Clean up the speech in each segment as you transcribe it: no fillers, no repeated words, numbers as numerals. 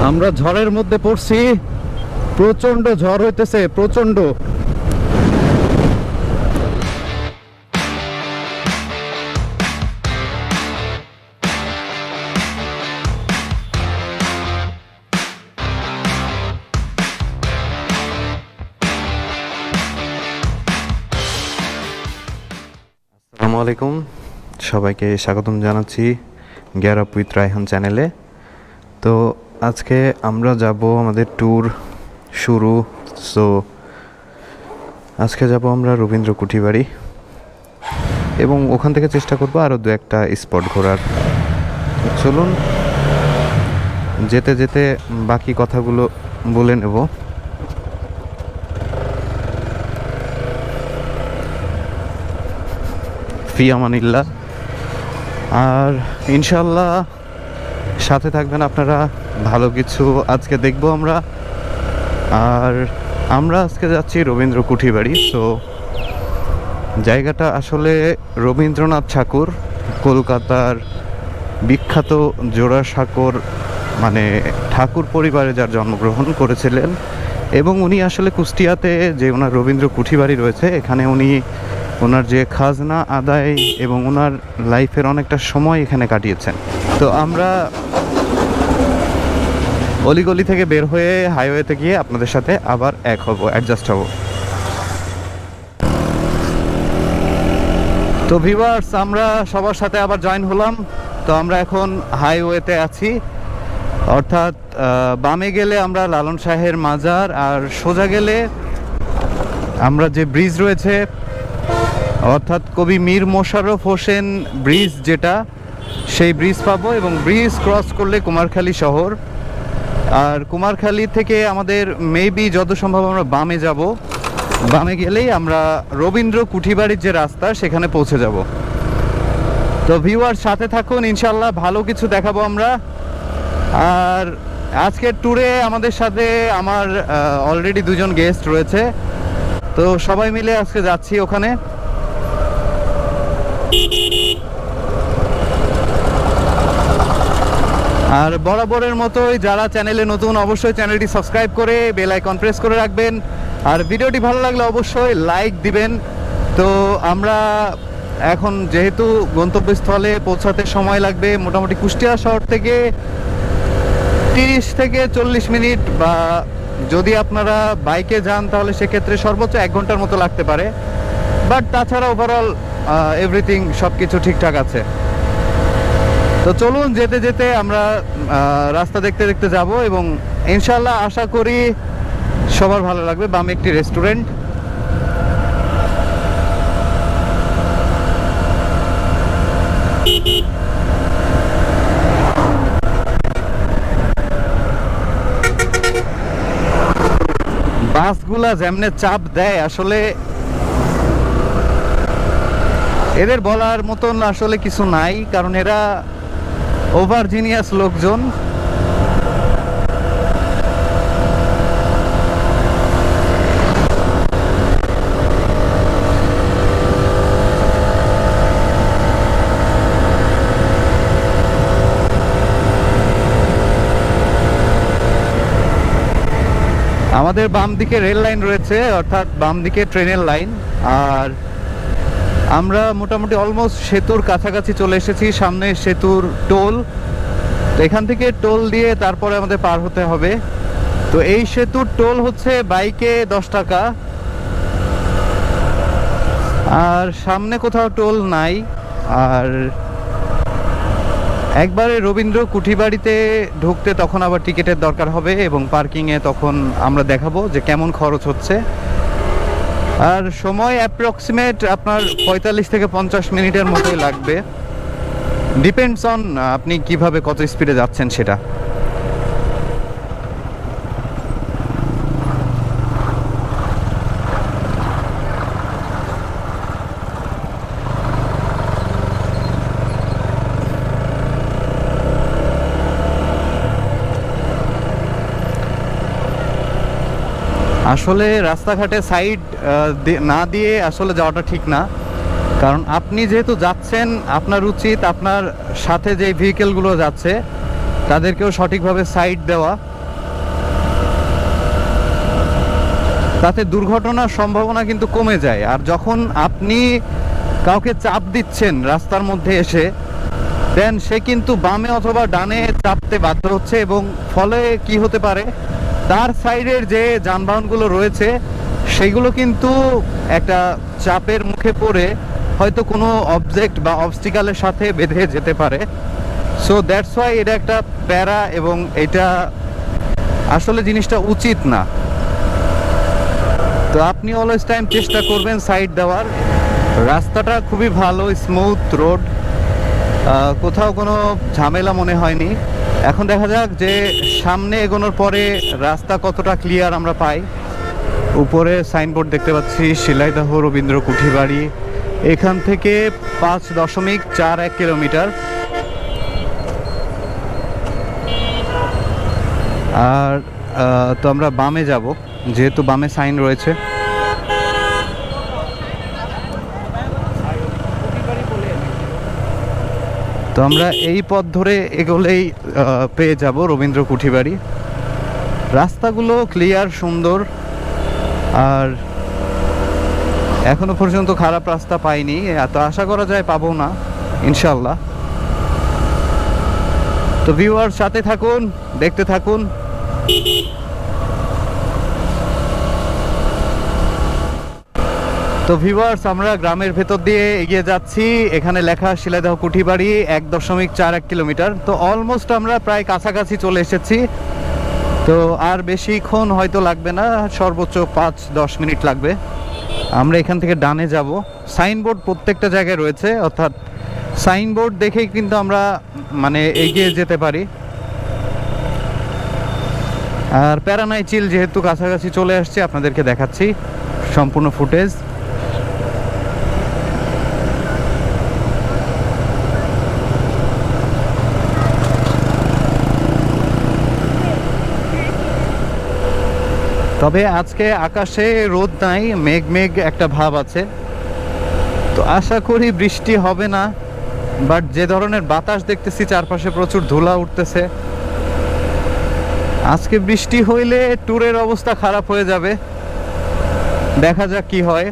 আমরা ঝড়ের মধ্যে পড়ছি, প্রচন্ড ঝড় হইতেছে, প্রচন্ড। আসসালামু আলাইকুম, সবাইকে স্বাগতম জানাচ্ছি গেট আপ উইথ রায়হান চ্যানেলে। তো আজকে আমরা যাব আমাদের ট্যুর শুরু। সো আজকে যাব আমরা রবীন্দ্র কুঠি বাড়ি এবং ওখান থেকে চেষ্টা করব আরও দু একটা স্পট ঘোরার। চলুন যেতে যেতে বাকি কথাগুলো বলে নেব। ফি আমানিল্লাহ। আর ইনশাল্লাহ সাথে থাকবেন আপনারা, ভালো কিছু আজকে দেখব আমরা। আর আমরা আজকে যাচ্ছি রবীন্দ্র কুঠি বাড়ি। তো জায়গাটা আসলে রবীন্দ্রনাথ ঠাকুর কলকাতার বিখ্যাত জোড়াসাঁকোর মানে ঠাকুর পরিবারে যার জন্মগ্রহণ করেছিলেন, এবং উনি আসলে কুষ্টিয়াতে যে ওনার রবীন্দ্র কুঠি বাড়ি রয়েছে, এখানে উনি ওনার যে খাজনা আদায় এবং ওনার লাইফের অনেকটা সময় এখানে কাটিয়েছেন। তো আমরা অলিগলি থেকে বের হয়ে হাইওয়েতে গিয়ে আপনাদের সাথে আবার এক হব, অ্যাডজাস্ট হব। তো ভিউয়ার্স, আমরা সবার সাথে আবার জয়েন হলাম। তো আমরা এখন হাইওয়েতে আছি, অর্থাৎ বামে গেলে আমরা লালন শাহের মাজার, আর সোজা গেলে আমরা যে ব্রিজ রয়েছে অর্থাৎ কবি মীর মোশাররফ হোসেন ব্রিজ, যেটা সেই ব্রিজ পাবো। এবং ব্রিজ ক্রস করলে কুমারখালী শহর, আর কুমারখালী থেকে আমাদের মেবি যত সম্ভব আমরা বামে যাব। বামে গেলেই আমরা রবীন্দ্র কুঠি বাড়ির যে রাস্তা সেখানে পৌঁছে যাব। তো ভিউয়ার সাথে থাকুন, ইনশাল্লাহ ভালো কিছু দেখাবো আমরা। আর আজকের ট্যুরে আমাদের সাথে আমার অলরেডি দুজন গেস্ট রয়েছে, তো সবাই মিলে আজকে যাচ্ছি ওখানে। আর বরাবরের মতোই যারা চ্যানেলে নতুন, অবশ্যই চ্যানেলটি সাবস্ক্রাইব করে বেল আইকন প্রেস করে রাখবেন, আর ভিডিওটি ভালো লাগলে অবশ্যই লাইক দিবেন। তো আমরা এখন যেহেতু গন্তব্যস্থলে পৌঁছাতে সময় লাগবে মোটামুটি কুষ্টিয়া শহর থেকে 30 থেকে 40 মিনিট, বা যদি আপনারা বাইকে যান তাহলে সেক্ষেত্রে সর্বোচ্চ 1 ঘন্টার মতো লাগতে পারে। বাট তাছাড়া ওভারঅল এভরিথিং সব কিছু ঠিকঠাক আছে। তো চলুন যেতে যেতে আমরা রাস্তা দেখতে দেখতে যাব, এবং ইনশাল্লাহ আশা করি সবার ভালো লাগবে। বামে একটি রেস্টুরেন্ট। বাসগুলা যেমনে চাপ দেয়, আসলে এদের বলার মতন আসলে কিছু নাই, কারণ এরা ওভার জিনিয়াস লোকজন। আমাদের বাম দিকে রেল লাইন রয়েছে, অর্থাৎ বাম দিকে ট্রেনের লাইন। আর আমরা মোটামুটি অলমোস্ট সেতুর কাছাকাছি চলে এসেছি। সামনে সেতুর টোল, তো এখান থেকে টোল দিয়ে তারপরে আমাদের পার হতে হবে। তো এই সেতুর টোল হচ্ছে বাইকে 10 টাকা, আর সামনে কোথাও টোল নাই। আর একবারে রবীন্দ্র কুঠি বাড়িতে ঢুকতে তখন আবার টিকিটের দরকার হবে, এবং পার্কিংয়ে তখন আমরা দেখাবো যে কেমন খরচ হচ্ছে। আর সময় অ্যাপ্রক্সিমেট আপনার 45 থেকে 50 মিনিটের মতোই লাগবে, ডিপেন্ডস অন আপনি কিভাবে কত স্পিডে যাচ্ছেন সেটা। আসলে রাস্তাঘাটে সাইড না দিয়ে আসলে যাওয়াটা ঠিক না, কারণ আপনি যেহেতু যাচ্ছেন আপনার উচিত আপনার সাথে যে ভেহিকেলগুলো যাচ্ছে তাদেরকেও সঠিকভাবে সাইড দেওয়া। তাতে দুর্ঘটনার সম্ভাবনা কিন্তু কমে যায়। আর যখন আপনি কাউকে চাপ দিচ্ছেন রাস্তার মধ্যে এসে, দেন সে কিন্তু বামে অথবা ডানে চাপতে বাধ্য হচ্ছে, এবং ফলে কি হতে পারে, তার সাইডের যে যানবাহনগুলো রয়েছে সেগুলো কিন্তু একটা চাপের মুখে পড়ে হয়তো কোনো অবজেক্ট বা অবস্টিকালের সাথে বেঁধে যেতে পারে। সো দ্যাটস ওয়াই এটা একটা প্যারা, এবং এটা আসলে জিনিসটা উচিত না। তো আপনি অলওয়েজ টাইম চেষ্টা করবেন সাইড দেওয়ার। রাস্তাটা খুবই ভালো, স্মুথ রোড, কোথাও কোনো ঝামেলা মনে হয়নি। এখন দেখা যাক যে সামনে এগোনোর পরে রাস্তা কতটা ক্লিয়ার আমরা পাই। উপরে সাইনবোর্ড দেখতে পাচ্ছি, শিলাইদাহ রবীন্দ্র কুঠি বাড়ি, এখান থেকে 5.41 কিলোমিটার। আর তো আমরা বামে যাব, যেহেতু বামে সাইন রয়েছে। তো আমরা এই পথ ধরে এগোলেই পেয়ে যাব রবীন্দ্র কুঠি বাড়ি। রাস্তাগুলো ক্লিয়ার, সুন্দর, আর এখনো পর্যন্ত খারাপ রাস্তা পাইনি, এত আশা করা যায় পাবো না ইনশাল্লাহ। তো ভিউয়ার সাথে থাকুন, দেখতে থাকুন। তো ভিউয়ার্স, আমরা গ্রামের ভেতর দিয়ে এগিয়ে যাচ্ছি। এখানে লেখা শিলাইদাহ কুঠি বাড়ি 1.41 কিলোমিটার। তো অলমোস্ট আমরা প্রায় কাছাকাছি চলে এসেছি। তো আর বেশিক্ষণ হয়তো লাগবে না, সর্বোচ্চ 5-10 মিনিট লাগবে। আমরা এখান থেকে ডানে যাব। সাইনবোর্ড প্রত্যেকটা জায়গায় রয়েছে, অর্থাৎ সাইনবোর্ড দেখেই কিন্তু আমরা মানে এগিয়ে যেতে পারি। আর প্যারানাই চিল, যেহেতু কাছাকাছি চলে আসছে, আপনাদেরকে দেখাচ্ছি সম্পূর্ণ ফুটেজ। তবে আজকে আকাশে রোদ নাই, মেঘ মেঘ একটা ভাব আছে। তো আশা করি বৃষ্টি হবে না, বাট যে ধরনের বাতাস দেখতেছি, চারপাশে প্রচুর ধুলা উঠতেছে, আজকে বৃষ্টি হইলে ট্যুরের অবস্থা খারাপ হয়ে যাবে। দেখা যাক কি হয়।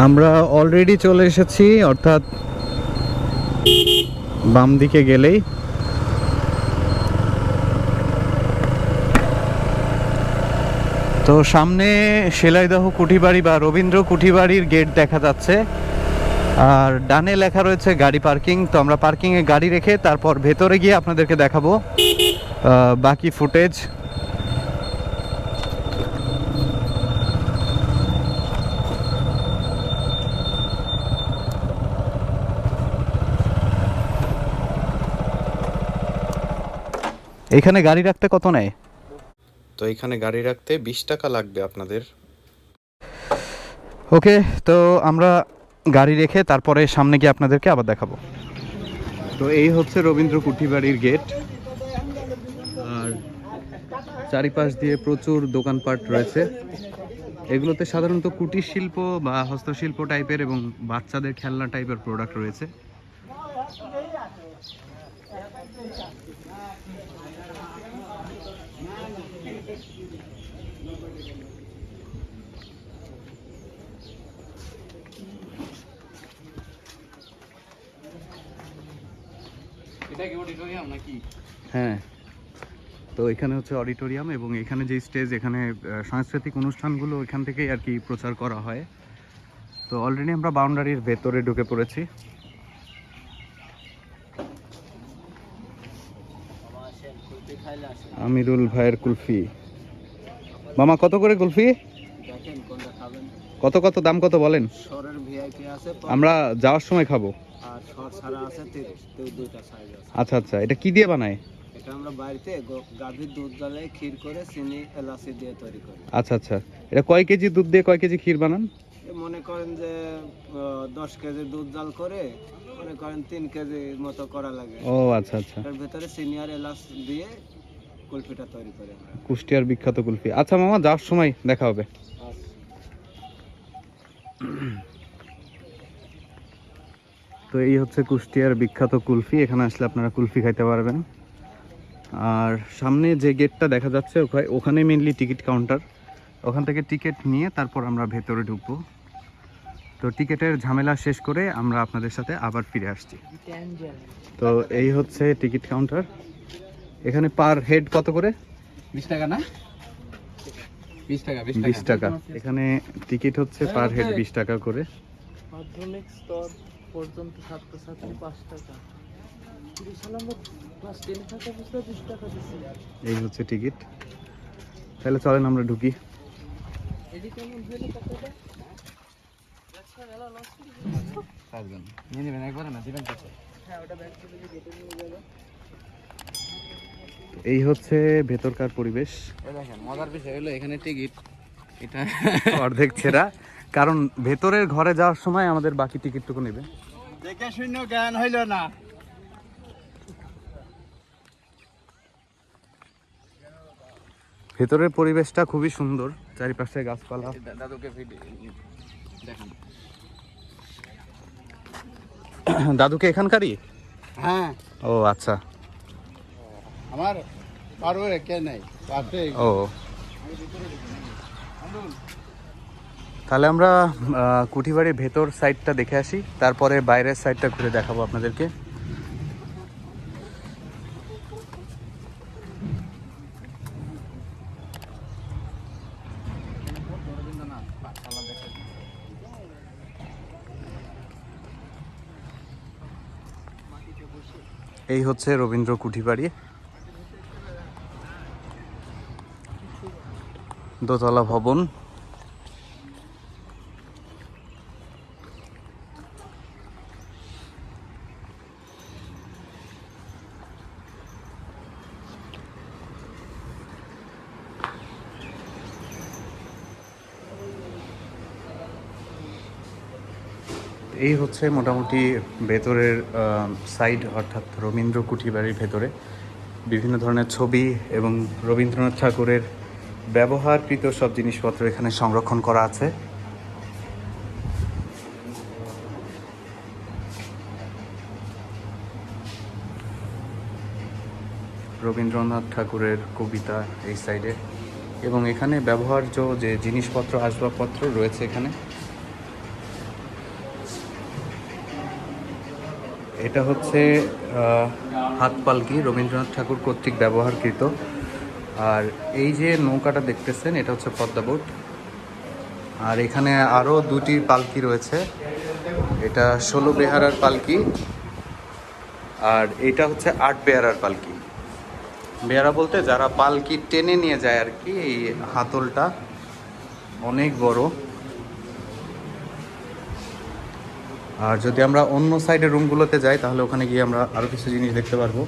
আমরা অলরেডি চলে এসেছি, অর্থাৎ বাম দিকে গেলেই। তো সামনে শিলাইদাহ কুঠি বাড়ি বা রবীন্দ্র কুঠি বাড়ির গেট দেখা যাচ্ছে, আর ডানে লেখা রয়েছে গাড়ি পার্কিং। তো আমরা পার্কিংয়ে গাড়ি রেখে তারপর ভেতরে গিয়ে আপনাদেরকে দেখাবো বাকি ফুটেজ। এখানে গাড়ি রাখতে কত নেয়? তো এখানে গাড়ি রাখতে 20 টাকা লাগবে আপনাদের। ওকে, তো আমরা গাড়ি রেখে তারপরে সামনে গিয়ে আপনাদেরকে আবার দেখাবো। তো এই হচ্ছে রবীন্দ্র কুঠি বাড়ির গেট, আর চারিপাশ দিয়ে প্রচুর দোকানপাট রয়েছে। এগুলোতে সাধারণত কুটির শিল্প বা হস্তশিল্প টাইপের এবং বাচ্চাদের খেলনা টাইপের প্রোডাক্ট রয়েছে। এটা কি অডিটোরিয়াম নাকি? হ্যাঁ, তো এখানে হচ্ছে অডিটোরিয়াম, এবং এখানে যে স্টেজ, এখানে সাংস্কৃতিক অনুষ্ঠানগুলো এখান থেকেই আর কি প্রচার করা হয়। তো অলরেডি আমরা বাউন্ডারির ভেতরে ঢুকে পড়েছি। আমিরুল ভাইয়ের কুলফি। মামা, কত করে কুলফি? কত কত দাম কত বলেন? আমরা যাওয়ার সময় খাবো। আচ্ছা আচ্ছা, এটা কি দিয়ে বানায়? এটা আমরা বাড়িতে গাভীর দুধ জ্বালে ক্ষীর করে চিনি এলাচি দিয়ে তৈরি করি। আচ্ছা আচ্ছা, এটা কয় কেজি দুধ দিয়ে কয় কেজি ক্ষীর বানান? মনে করেন যে 10 কেজি দুধ জাল করে মনে করেন 3 কেজি মতো করা লাগে। ও আচ্ছা আচ্ছা, এর ভিতরে চিনি আর এলাচ দিয়ে কুলফিটা তৈরি করি আমরা। কুষ্টিয়ার বিখ্যাত কুলফি। আচ্ছা মামা, যাওয়ার সময় দেখা হবে। তো এই হচ্ছে কুষ্টিয়ার বিখ্যাত কুলফি। এখানে আসলে আপনারা কুলফি খাইতে পারবেন। আর সামনে যে গেটটা দেখা যাচ্ছে ওখানে মেনলি টিকিট কাউন্টার, ওখান থেকে টিকিট নিয়ে তারপর আমরা ভেতরে ঢুকবো। তো টিকিটের ঝামেলা শেষ করে আমরা আপনাদের সাথে আবার ফিরে আসছি। তো এই হচ্ছে টিকিট কাউন্টার। এখানে পার হেড কত করে? 20 টাকা না? 20 টাকা 20 টাকা। এখানে টিকিট হচ্ছে পার হেড 20 টাকা করে। মাধ্যমিক স্তর পর্যন্ত ছাত্রছাত্রী 5 টাকা। ক্লাস 10 থাকা অবস্থায় 20 টাকা দিচ্ছি। এই হচ্ছে টিকিট। তাহলে চলেন আমরা ঢুকি। এদিকে কেমন হলো টাকাটা? আচ্ছা মেলা লস করে নিয়ে নেবেন একবারে না দিবেন কত? হ্যাঁ ওটা ব্যাংক থেকে গেটে নিয়ে যাবে। এই হচ্ছে ভেতরকার পরিবেশ। এই দেখেন মজার বিষয় হলো এখানে টিকিট এটা অর্ধেক ছেঁড়া, কারণ ভেতরের ঘরে যাওয়ার সময় আমাদের বাকি টিকিটটুকু নেবে। দেখে শূন্য জ্ঞান হইল না। ভেতরের পরিবেশটা খুবই সুন্দর, চারিপাশে গাছপালা। দাদুকে দেখেন। দাদুকে এখানকারই? হ্যাঁ ও আচ্ছা। আমার পারবে কে নাই পাশে। ও তাহলে আমরা কুঠি বাড়ির ভেতর সাইডটা দেখে আসি, তারপরে বাইরের সাইডটা ঘুরে দেখাবো আপনাদেরকে। এই হচ্ছে রবীন্দ্র কুঠি বাড়ি, দোতলা ভবন। এই হচ্ছে মোটামুটি ভেতরের সাইড, অর্থাৎ রবীন্দ্র কুঠি বাড়ির ভেতরে বিভিন্ন ধরনের ছবি এবং রবীন্দ্রনাথ ঠাকুরের ব্যবহারকৃত সব জিনিসপত্র এখানে সংরক্ষণ করা আছে। রবীন্দ্রনাথ ঠাকুরের কবিতা এই সাইডে, এবং এখানে ব্যবহার্য যে জিনিসপত্র আসবাবপত্র রয়েছে এখানে। এটা হচ্ছে হাত পালকি, রবীন্দ্রনাথ ঠাকুর কর্তৃক ব্যবহারকৃত। আর এই যে নৌকাটা দেখতেছেন এটা হচ্ছে পদ্মা বোট। আর এখানে আরও দুটি পালকি রয়েছে, এটা 16 বেহারার পালকি, আর এটা হচ্ছে 8 বেহারার পালকি। বেহারা বলতে যারা পালকি টেনে নিয়ে যায় আর কি। এই হাতলটা অনেক বড়। আর যদি আমরা অন্য সাইডের রুমগুলোতে যাই তাহলে ওখানে গিয়ে আমরা আরও কিছু জিনিস দেখতে পারবো।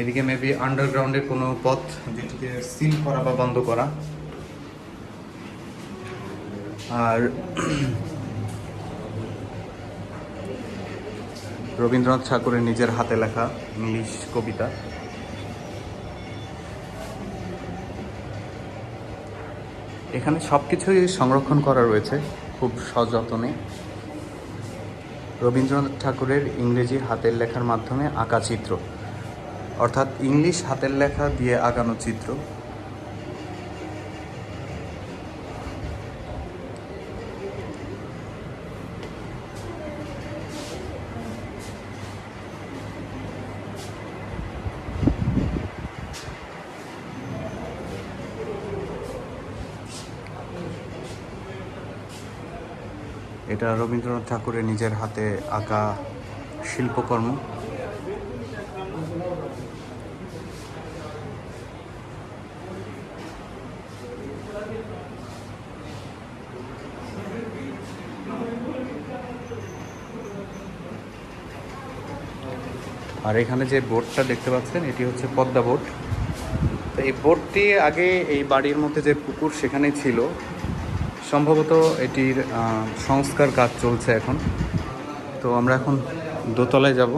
এদিকে মেবি আন্ডারগ্রাউন্ডের কোনো পথ, যেটিকে সিল করা বা বন্ধ করা। আর রবীন্দ্রনাথ ঠাকুরের নিজের হাতে লেখা ইংলিশ কবিতা। এখানে সব কিছুই সংরক্ষণ করা রয়েছে খুব সযত্নে। রবীন্দ্রনাথ ঠাকুরের ইংরেজি হাতের লেখার মাধ্যমে আঁকা চিত্র, অর্থাৎ ইংলিশ হাতের লেখা দিয়ে আঁকানো চিত্র। এটা রবীন্দ্রনাথ ঠাকুরের নিজের হাতে আঁকা শিল্পকর্ম। আর এখানে যে বোটটা দেখতে পাচ্ছেন এটি হচ্ছে পদ্মা বোট। তো এই বোটটি আগে এই বাড়ির মধ্যে যে পুকুর সেখানেই ছিল, সম্ভবত এটির সংস্কার কাজ চলছে এখন। তো আমরা এখন দোতলায় যাব।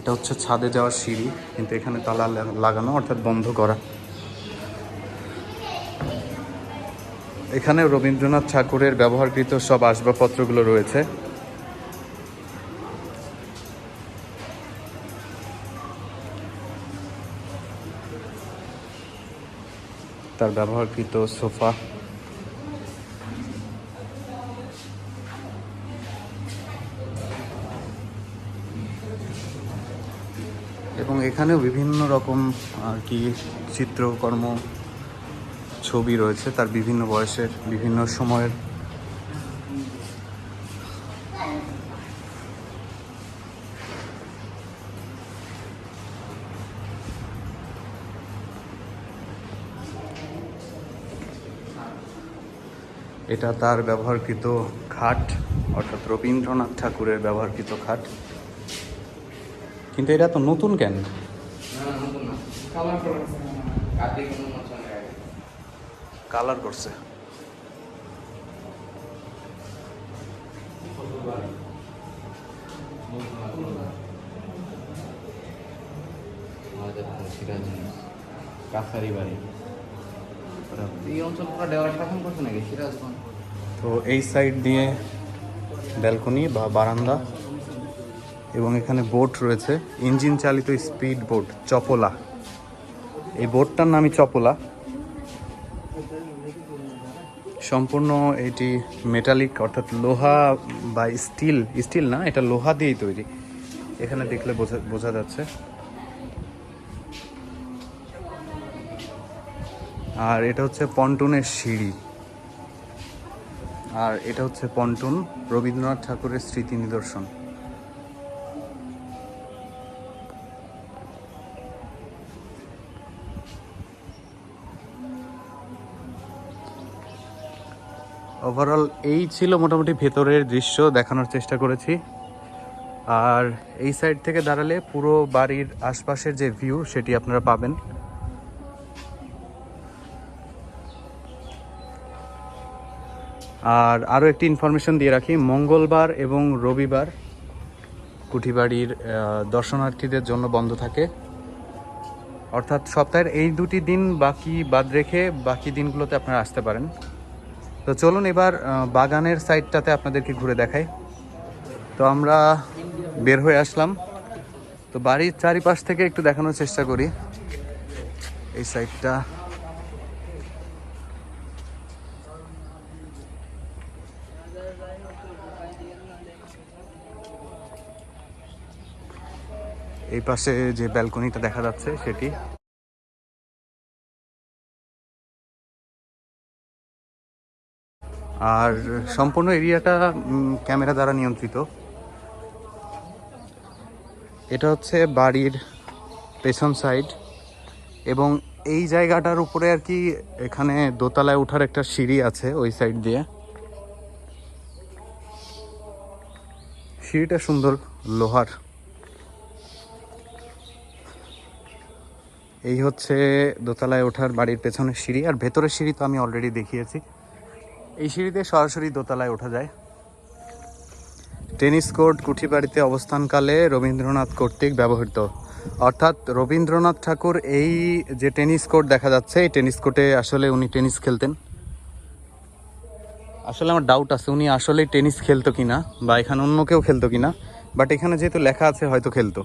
এটা হচ্ছে ছাদে যাওয়ার সিঁড়ি, কিন্তু এখানে তালা লাগানো, অর্থাৎ বন্ধ করা। এখানে রবীন্দ্রনাথ ঠাকুরের ব্যবহারকৃত সব আসবাবপত্রগুলো রয়েছে। তার ব্যবহারকৃত সোফা, এবং এখানেও বিভিন্ন রকম আর কি চিত্রকর্ম, ছবি রয়েছে তার বিভিন্ন বয়সের, বিভিন্ন সময়ের। এটা তার ব্যবহারকৃত খাট, অর্থাৎ রবীন্দ্রনাথ ঠাকুরের ব্যবহারকৃত খাট। কিন্তু এটা তো নতুন কেন? কালার করছে। কাছারি বাড়ি এই অঞ্চল পুরো দেওয়ার শাসন করছে নাকি সিরাজগঞ্জ? তো এই সাইড দিয়ে ব্যালকনি বা বারান্দা, এবং এখানে বোট রয়েছে, ইঞ্জিন চালিত স্পিড বোট চপলা। এই বোটটার নামই চপলা। সম্পূর্ণ এটি মেটালিক, অর্থাৎ লোহা বা স্টিল না, এটা লোহা দিয়েই তৈরি। এখানে দেখলে বোঝা যাচ্ছে। আর এটা হচ্ছে পন্টুনের সিঁড়ি, আর এটা হচ্ছে পন্টুন, রবীন্দ্রনাথ ঠাকুরের স্মৃতি নিদর্শন। ওভারঅল এই ছিল মোটামুটি ভেতরের দৃশ্য, দেখানোর চেষ্টা করেছি। আর এই সাইড থেকে দাঁড়ালে পুরো বাড়ির আশপাশের যে ভিউ সেটি আপনারা পাবেন। আর আরও একটি ইনফরমেশন দিয়ে রাখি, মঙ্গলবার এবং রবিবার কুঠি বাড়ির দর্শনার্থীদের জন্য বন্ধ থাকে, অর্থাৎ সপ্তাহের এই দুটি দিন বাদ রেখে বাকি দিনগুলোতে আপনারা আসতে পারেন। তো চলুন এবার বাগানের সাইডটাতে আপনাদেরকে ঘুরে দেখাই। তো আমরা বের হয়ে আসলাম, তো বাড়ির চারিপাশ থেকে একটু দেখানোর চেষ্টা করি। এই সাইডটা এই পাশে যে ব্যালকনিটা দেখা যাচ্ছে সেটি। আর সম্পূর্ণ এরিয়াটা ক্যামেরা দ্বারা নিয়ন্ত্রিত। এটা হচ্ছে বাড়ির পেছন সাইড, এবং এই জায়গাটার উপরে আর কি এখানে দোতলায় ওঠার একটা সিঁড়ি আছে ওই সাইড দিয়ে। সিঁড়িটা সুন্দর, লোহার। এই হচ্ছে দোতলায় ওঠার বাড়ির পেছনের সিঁড়ি, আর ভেতরের সিঁড়ি তো আমি অলরেডি দেখিয়েছি। এই সিঁড়িতে সরাসরি দোতলায় ওঠা যায়। টেনিস কোর্ট কুঠি বাড়িতে অবস্থানকালে রবীন্দ্রনাথ কর্তৃক ব্যবহৃত, অর্থাৎ রবীন্দ্রনাথ ঠাকুর এই যে টেনিস কোর্ট দেখা যাচ্ছে, এই টেনিস কোর্টে আসলে উনি টেনিস খেলতেন। আসলে আমার ডাউট আছে উনি আসলে টেনিস খেলতো কিনা, বা এখানে অন্য কেউ খেলতো কিনা, বাট এখানে যেহেতু লেখা আছে হয়তো খেলতো।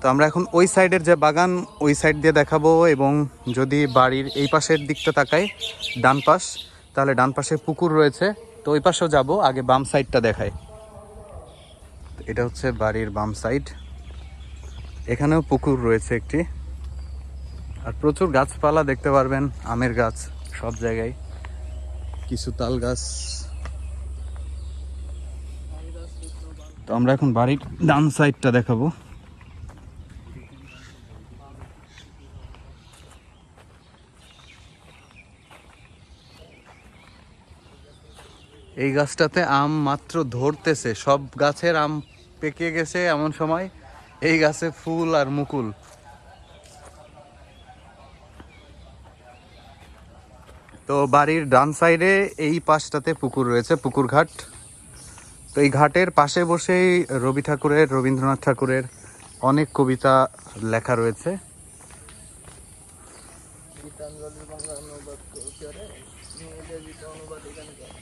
তো আমরা এখন ওই সাইডের যে বাগান ওই সাইড দিয়ে দেখাবো, এবং যদি বাড়ির এই পাশের দিকটা তাকাই ডান পাশ, তাহলে ডান পাশে পুকুর রয়েছে, তো ওই পাশেও যাব। আগে বাম সাইডটা দেখায়। এটা হচ্ছে বাড়ির বাম সাইড, এখানেও পুকুর রয়েছে একটি, আর প্রচুর গাছপালা দেখতে পারবেন, আমের গাছ সব জায়গায়, কিছু তাল গাছ। তো আমরা এখন বাড়ির ডান সাইডটা দেখাবো। এই গাছটাতে আম মাত্র ধরতেছে, সব গাছের আম পেকে গেছে এমন সময় এই গাছে ফুল আর মুকুল। তো বাড়ির ডান সাইডে এই পাশটাতে পুকুর রয়েছে, পুকুর ঘাট। তো এই ঘাটের পাশে বসেই রবীন্দ্রনাথ ঠাকুরের অনেক কবিতা লেখা রয়েছে। গীতাঞ্জলির বাংলা অনুবাদ করে ইংরেজিতে অনুবাদ এখানে করে।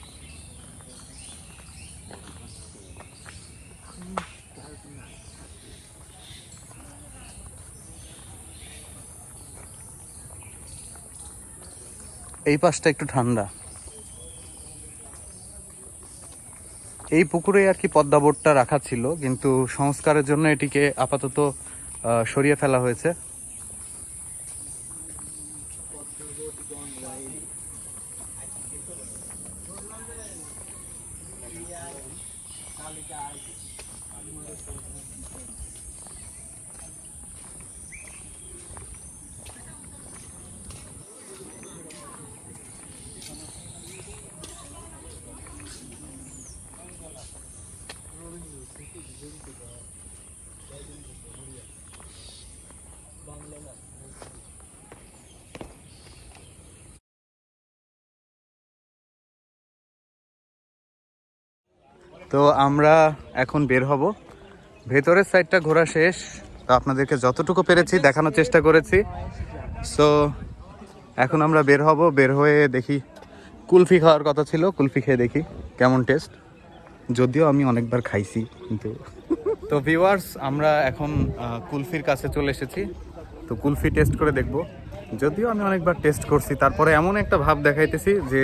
এই পাশটা একটু ঠান্ডা। এই পুকুরে আর কি পদ্মা বোটটা রাখা ছিল, কিন্তু সংস্কারের জন্য এটিকে আপাতত সরিয়ে ফেলা হয়েছে। তো আমরা এখন বের হব। ভেতরের সাইডটা ঘোরা শেষ, তো আপনাদেরকে যতটুকু পেরেছি দেখানোর চেষ্টা করেছি। সো এখন আমরা বের হব, বের হয়ে দেখি, কুলফি খাওয়ার কথা ছিল, কুলফি খেয়ে দেখি কেমন টেস্ট, যদিও আমি অনেকবার খাইছি কিন্তু। তো ভিউয়ার্স, আমরা এখন কুলফির কাছে চলে এসেছি। তো কুলফি টেস্ট করে দেখব, যদিও আমি অনেকবার টেস্ট করছি, তারপরে এমন একটা ভাব দেখাইতেছি যে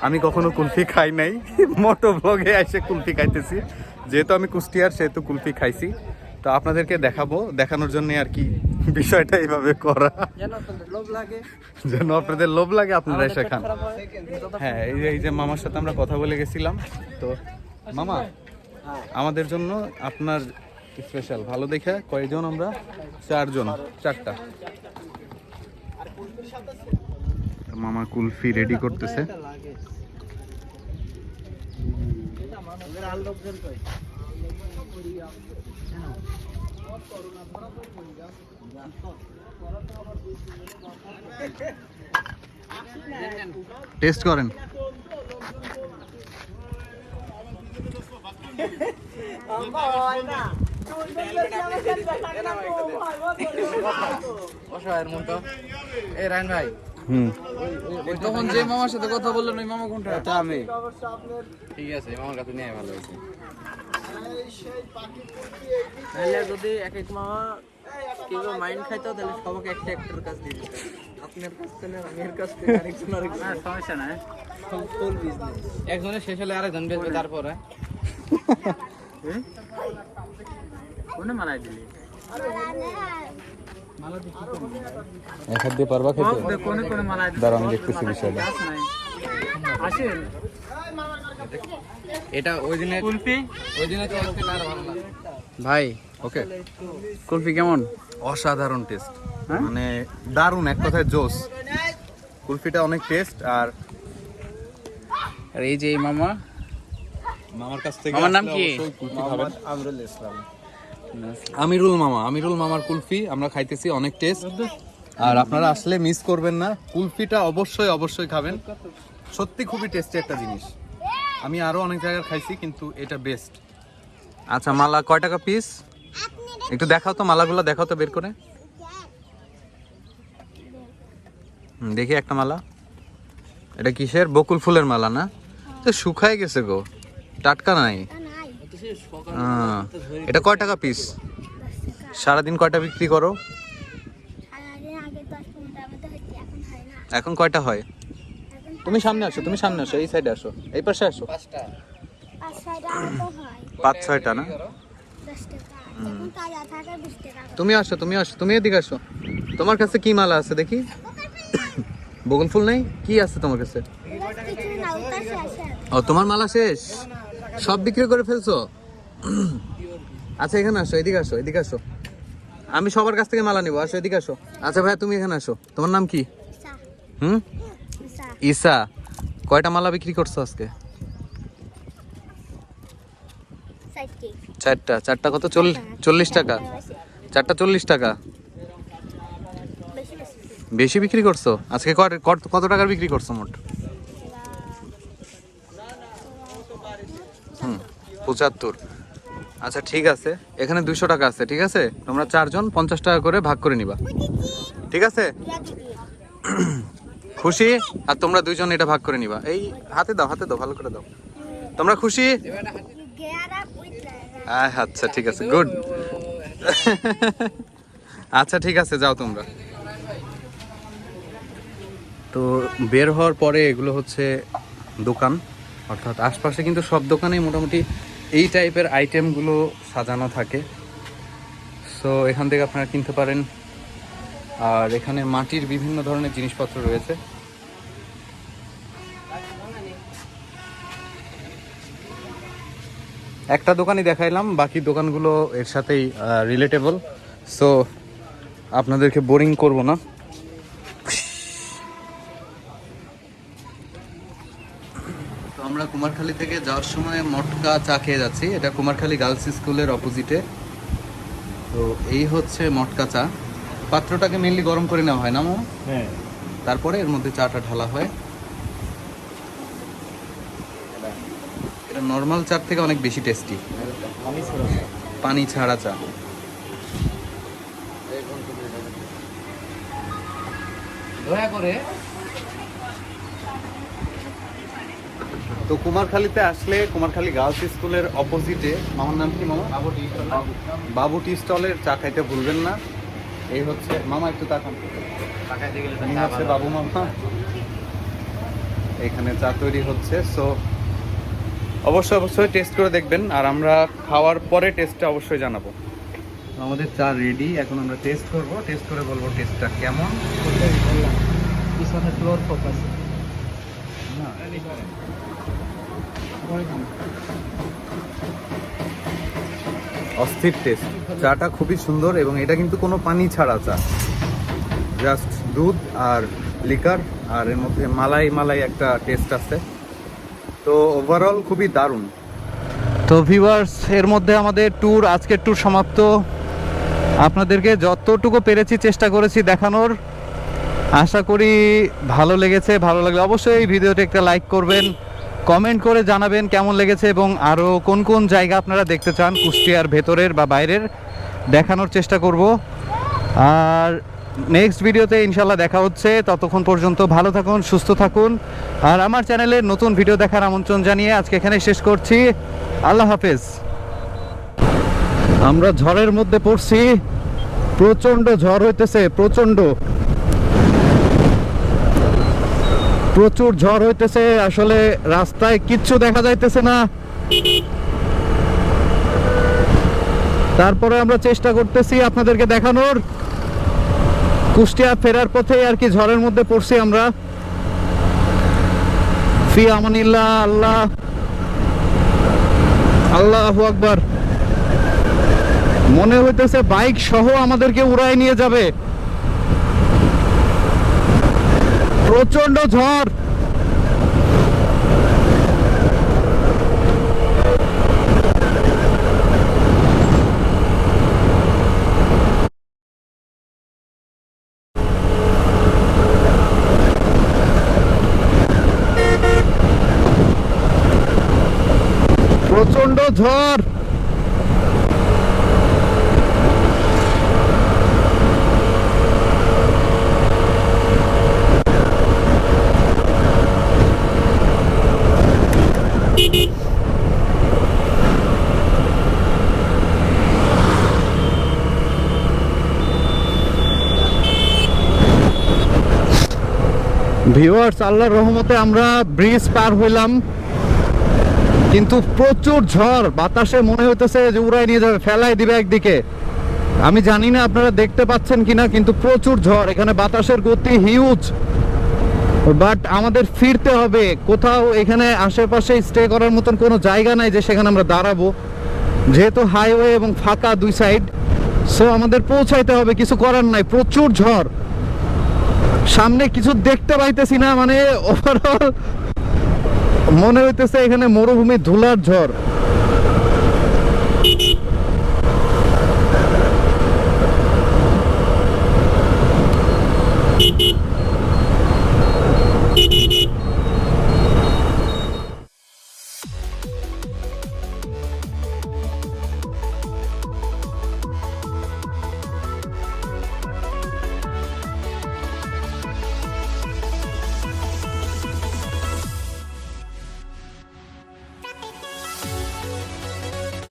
আমি কখনো কুলফি খাই নাই, মোটো ব্লগে এসে কুলফি খাইতেছি। যেহেতু আমি কুষ্টিয়ার, সেহেতু কুলফি খাইছি। তো আপনাদেরকে দেখাবো, দেখানোর জন্য আর কি বিষয়টা এইভাবে করা, যেন আপনাদের লোভ লাগে, আপনারা এসে খান। হ্যাঁ, এই যে মামার সাথে আমরা কথা বলে গেছিলাম। তো মামা, আমাদের জন্য আপনার স্পেশাল ভালো দেখে কয়জন আমরা? 4 জন, 4টা। মামা কুলফি রেডি করতেছে। টেস্ট করেন। অসহায়ের মতো। এই রায়ন ভাই, তখন যে মামার সাথে কথা বললেন ওই মামা কোনটা? এটা আমি। ঠিক আছে, এই মামার কাছে নিয়ে ভালো হয়েছে। তাহলে যদি এক এক মামা কেউ মাইন্ড খাইতো, তাহলে সবাইকে একটা একটার কাছ দিয়ে দিত। আপনার কাছ থেকে আমার কাছ থেকে আরেকজন আরেকজন। না সমস্যা নাই, ফুল বিজনেস। একজনের শেষ হলে আরেকজন বেচবে তারপরে। কোনে মালাই দিলি? মালা দিতে এক হাত দিয়ে পারবা খেতে? কোনে কোনে মালাই দিলি? দাঁড়াও, আমি দেখতেছি বিষয়টা। আসেন, এটা ওই দিনে কুলফি, ওই দিনে তো আজকে আর ভালো না ভাই। ওকে, কুলফি কেমন? অসাধারণ টেস্ট, মানে দারুণ, এক কথায় জোস। কুলফিটা অনেক টেস্ট। আর এই যে এই মামা, মামার কাছ থেকে মামার নাম কি? মোহাম্মদ আমরুল ইসলাম। আমিরুল মামার কুলফি আমরা খাইতেছি, অনেক টেস্ট। আর আপনারা আসলে মিস করবেন না, কুলফিটা অবশ্যই অবশ্যই খাবেন। সত্যি খুবই টেস্টি একটা জিনিস। আমি আরো অনেক জায়গায় খাইছি, কিন্তু এটা বেস্ট। আচ্ছা, মালা কয় টাকা পিস? একটু দেখাও তো, মালাগুলো দেখাও তো বের করে। দেখি একটা মালা। এটা কিসের? বকুল ফুলের মালা না? তো শুকায় গেছে গো, টাটকা নাই। এটা কয় টাকা পিস? সারাদিন কয়টা বিক্রি করো? এখন কয়টা হয়? তুমি সামনে আসো, তুমি সামনে আসো, এই সাইডে আসো, এই পাশে আসো। 5-6টা না? তুমি আসো, তুমি আসো, তুমি এদিকে আসো। তোমার কাছে কি মালা আছে দেখি? বকুল ফুল নাই? কি আছে তোমার কাছে? ও, তোমার মালা শেষ, সব বিক্রি করে ফেলছো? আচ্ছা, এখানে আসো, এদিকে আসো, এদিকে আসো। আমি সবার কাছ থেকে মালা নিবো, আসো এদিকে আসো। আচ্ছা ভাইয়া, তুমি এখানে আসো। তোমার নাম কি? ঈসা। কয়টা মালা বিক্রি করছো আজকে? 4টা। 4টা কত? 40 টাকা। 4টা 40 টাকা। বেশি বিক্রি করছো আজকে। কত টাকার বিক্রি করছো মোট? 75। আচ্ছা ঠিক আছে, এখানে 200 টাকা আছে, ঠিক আছে? তোমরা 4 জন 50 টাকা করে ভাগ করে নিবা, ঠিক আছে? খুশি? আর তোমরা 2 জন এটা ভাগ করে নিবা। এই হাতে দাও, হাতে দাও, ভালো করে দাও। তোমরা খুশি? আচ্ছা ঠিক আছে, গুড। আচ্ছা ঠিক আছে, যাও তোমরা। তো বের হওয়ার পরে এগুলো হচ্ছে দোকান, অর্থাৎ আশপাশে কিন্তু সব দোকানেই মোটামুটি এই টাইপের আইটেমগুলো সাজানো থাকে। সো এখান থেকে আপনারা কিনতে পারেন। আর এখানে মাটির বিভিন্ন ধরনের জিনিসপত্র রয়েছে। একটা দোকানই দেখাইলাম, বাকি দোকানগুলো এর সাথেই রিলেটেবল। সো আপনাদেরকে বোরিং করব না। তো আমরা কুমারখালী থেকে যাওয়ার সময় মটকা চা খেয়ে যাচ্ছি। এটা কুমারখালী গার্লস স্কুলের অপোজিটে। তো এই হচ্ছে মটকা চা। পাত্রটাকে মেনলি গরম করে নেওয়া হয় না মামা? হ্যাঁ। তারপরে এর মধ্যে চাটা ঢালা হয়। এটা নর্মাল চার থেকে অনেক বেশি টেস্টি, পানি ছাড়া চা। দয়া করে। তো কুমারখালীতে আসলে কুমারখালী গার্লস স্কুলের অপোজিটে, মামার নাম কি মামা? বাবু টি স্টলের চা খাইতে ভুলবেন না। এই হচ্ছে মামা, একটু তাকান, উনি হচ্ছে বাবু মামা। এখানে চা তৈরি হচ্ছে। সো অবশ্যই টেস্ট করে দেখবেন, আর আমরা খাওয়ার পরে টেস্টটা অবশ্যই জানাবো। আমাদের চা রেডি, এখন আমরা টেস্ট করব, টেস্ট করে বলবো টেস্টটা কেমন। পিছনে ফ্লোর ফোকাস। অস্থির টেস্ট, চাটা খুবই সুন্দর, এবং এটা কিন্তু কোনো পানি ছাড়া চা, জাস্ট দুধ আর লিকার, আর এর মধ্যে মালাই একটা টেস্ট আছে। তো ওভারঅল খুবই দারুণ। তো ভিউয়ার্স, এর মধ্যে আমাদের ট্যুর, আজকের ট্যুর সমাপ্ত। আপনাদেরকে যতটুকু পেরেছি চেষ্টা করেছি দেখানোর। আশা করি ভালো লেগেছে। ভালো লাগলে অবশ্যই এই ভিডিওটি একটা লাইক করবেন, কমেন্ট করে জানাবেন কেমন লেগেছে, এবং আরও কোন কোন জায়গা আপনারা দেখতে চান কুষ্টিয়ার ভেতরের বা বাইরের, দেখানোর চেষ্টা করব। আর নেক্সট ভিডিওতে ইনশাল্লাহ দেখা হচ্ছে। ততক্ষণ পর্যন্ত ভালো থাকুন, সুস্থ থাকুন, আর আমার চ্যানেলের নতুন ভিডিও দেখার আমন্ত্রণ জানিয়ে আজকে এখানে শেষ করছি। আল্লাহ হাফেজ। আমরা ঝড়ের মধ্যে পড়ছি, প্রচণ্ড ঝড় হইতেছে, প্রচুর ঝড় হইতেছে। আসলে রাস্তায় কিচ্ছু দেখা যাইতেছে না। তারপরে আমরা চেষ্টা করতেছি আপনাদেরকে দেখানোর। কুষ্টিয়া ফেরার পথে আর কি ঝড়ের মধ্যে পড়ছি আমরা। ফি আমানিল্লাহ। আল্লাহু আকবার। মনে হইতেছে বাইক সহ আমাদেরকে উড়ায় নিয়ে যাবে। প্রচন্ড ঝড়। প্রচন্ড ঝড়। ভিউয়ার্স, আল্লাহর রহমতে আমরা ব্রিজ পার হইলাম, কিন্তু প্রচুর ঝড়, বাতাসে মনে হইতেছে যে উড়াই নিয়ে যাবে, ফেলাই দিবে একদিকে। আমি জানি না আপনারা দেখতে পাচ্ছেন কিনা, কিন্তু প্রচুর ঝড়। এখানে বাতাসের গতি হিউজ। বাট আমাদের ফিরতে হবে। কোথাও এখানে আশেপাশে স্টে করার মতন কোনো জায়গা নাই যে সেখানে আমরা দাঁড়াবো, যেহেতু হাইওয়ে এবং ফাঁকা দুই সাইড। সো আমাদের পৌঁছাইতে হবে, কিছু করার নাই। প্রচুর ঝড়, সামনে কিছু দেখতে পাইতেছি না। মানে ওভারঅল মনে হইতেছে এখানে মরুভূমি, ধুলার ঝড়।